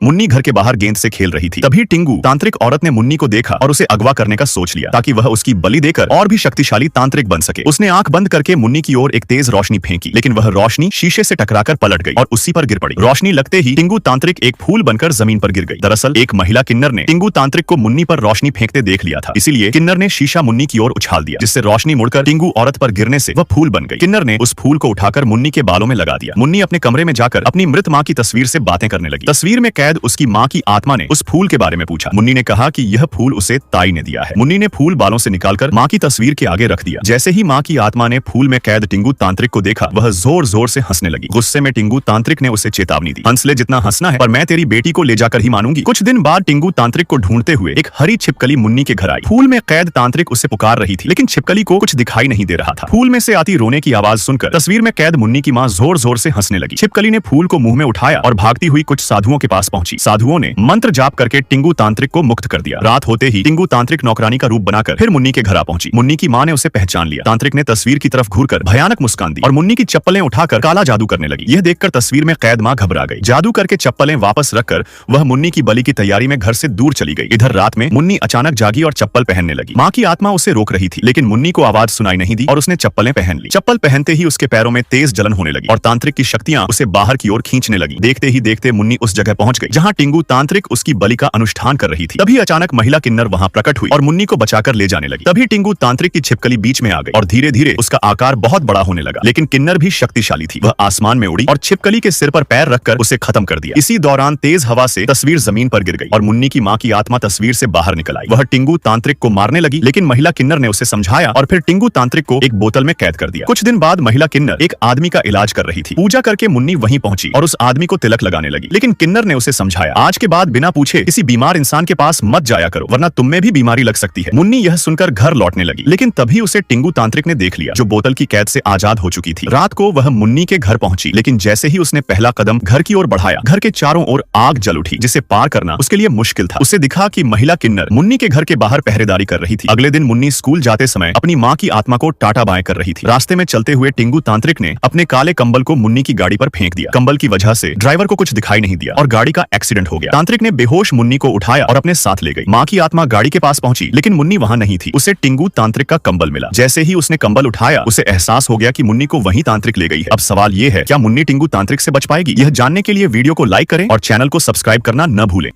मुन्नी घर के बाहर गेंद से खेल रही थी। तभी टिंगू तांत्रिक औरत ने मुन्नी को देखा और उसे अगवा करने का सोच लिया ताकि वह उसकी बलि देकर और भी शक्तिशाली तांत्रिक बन सके। उसने आंख बंद करके मुन्नी की ओर एक तेज रोशनी फेंकी, लेकिन वह रोशनी शीशे से टकराकर पलट गई और उसी पर गिर पड़ी। रोशनी लगते ही टिंगू तांत्रिक एक फूल बनकर जमीन पर गिर गई। दरअसल एक महिला किन्नर ने टिंगू तांत्रिक को मुन्नी पर रोशनी फेंकते देख लिया था, इसीलिए किन्नर ने शीशा मुन्नी की ओर उछाल दिया, जिससे रोशनी मुड़कर टिंगू औरत पर गिरने से वह फूल बन गई। किन्नर ने उस फूल को उठाकर मुन्नी के बालों में लगा दिया। मुन्नी अपने कमरे में जाकर अपनी मृत माँ की तस्वीर से बातें करने लगी। तस्वीर में कैद उसकी माँ की आत्मा ने उस फूल के बारे में पूछा। मुन्नी ने कहा कि यह फूल उसे ताई ने दिया है। मुन्नी ने फूल बालों से निकालकर माँ की तस्वीर के आगे रख दिया। जैसे ही माँ की आत्मा ने फूल में कैद टिंगू तांत्रिक को देखा, वह जोर जोर से हंसने लगी। गुस्से में टिंगू तांत्रिक ने उसे चेतावनी दी, हंस ले जितना हंसना है, पर मैं तेरी बेटी को ले जाकर ही मानूंगी। कुछ दिन बाद टिंगू तांत्रिक को ढूंढते हुए एक हरी छिपकली मुन्नी के घर आई। फूल में कैद तांत्रिक उसे पुकार रही थी, लेकिन छिपकली को कुछ दिखाई नहीं दे रहा था। फूल में से आती रोने की आवाज सुनकर तस्वीर में कैद मुन्नी की माँ जोर जोर से हंसने लगी। छिपकली ने फूल को मुंह में उठाया और भागती हुई कुछ साधुओं के पास पहुंची। साधुओं ने मंत्र जाप करके टिंगू तांत्रिक को मुक्त कर दिया। रात होते ही टिंगू तांत्रिक नौकरानी का रूप बनाकर फिर मुन्नी के घर आ पहुंची। मुन्नी की माँ ने उसे पहचान लिया। तांत्रिक ने तस्वीर की तरफ घूरकर भयानक मुस्कान दी और मुन्नी की चप्पलें उठाकर काला जादू करने लगी। यह देखकर तस्वीर में कैद माँ घबरा गई। जादू करके चप्पलें वापस रखकर वह मुन्नी की बलि की तैयारी में घर से दूर चली गई। इधर रात में मुन्नी अचानक जागी और चप्पल पहनने लगी। माँ की आत्मा उसे रोक रही थी, लेकिन मुन्नी को आवाज सुनाई नहीं दी और उसने चप्पलें पहन ली। चप्पल पहनते ही उसके पैरों में तेज जलन होने लगी और तांत्रिक की शक्तियां उसे बाहर की ओर खींचने लगी। देखते ही देखते मुन्नी उस जगह पहुंच गई जहां टिंगू तांत्रिक उसकी बलि का अनुष्ठान कर रही थी। तभी अचानक महिला किन्नर वहां प्रकट हुई और मुन्नी को बचाकर ले जाने लगी। तभी टिंगू तांत्रिक की छिपकली बीच में आ गई और धीरे धीरे उसका आकार बहुत बड़ा होने लगा। लेकिन किन्नर भी शक्तिशाली थी। वह आसमान में उड़ी और छिपकली के सिर पर पैर रखकर उसे खत्म कर दिया। इसी दौरान तेज हवा से तस्वीर जमीन पर गिर गई और मुन्नी की माँ की आत्मा तस्वीर से बाहर निकल आई। वह टिंगू तांत्रिक को मारने लगी, लेकिन महिला किन्नर ने उसे समझाया और फिर टिंगू तांत्रिक को एक बोतल में कैद कर दिया। कुछ दिन बाद महिला किन्नर एक आदमी का इलाज कर रही थी। पूजा करके मुन्नी वहीं पहुंची और उस आदमी को तिलक लगाने लगी, लेकिन किन्नर ने उसे समझाया, आज के बाद बिना पूछे किसी बीमार इंसान के पास मत जाया करो, वरना तुम में भी बीमारी लग सकती है। मुन्नी यह सुनकर घर लौटने लगी, लेकिन तभी उसे टिंगू तांत्रिक ने देख लिया, जो बोतल की कैद से आजाद हो चुकी थी। रात को वह मुन्नी के घर पहुंची, लेकिन जैसे ही उसने पहला कदम घर की ओर बढ़ाया, घर के चारों ओर आग जल उठी, जिसे पार करना उसके लिए मुश्किल था। उसे दिखा कि महिला किन्नर मुन्नी के घर के बाहर पहरेदारी कर रही थी। अगले दिन मुन्नी स्कूल जाते समय अपनी माँ की आत्मा को टाटा बाएं कर रही थी। रास्ते में चलते हुए टिंगू तांत्रिक ने अपने काले कंबल को मुन्नी की गाड़ी पर फेंक दिया। कंबल की वजह से ड्राइवर को कुछ दिखाई नहीं दिया और गाड़ी का एक्सीडेंट हो गया। तांत्रिक ने बेहोश मुन्नी को उठाया और अपने साथ ले गई। माँ की आत्मा गाड़ी के पास पहुंची, लेकिन मुन्नी वहां नहीं थी। उसे टिंगू तांत्रिक का कंबल मिला। जैसे ही उसने कंबल उठाया, उसे एहसास हो गया कि मुन्नी को वही तांत्रिक ले गई है। अब सवाल ये है, क्या मुन्नी टिंगू तांत्रिक से बच पाएगी? यह जानने के लिए वीडियो को लाइक करें और चैनल को सब्सक्राइब करना न भूलें।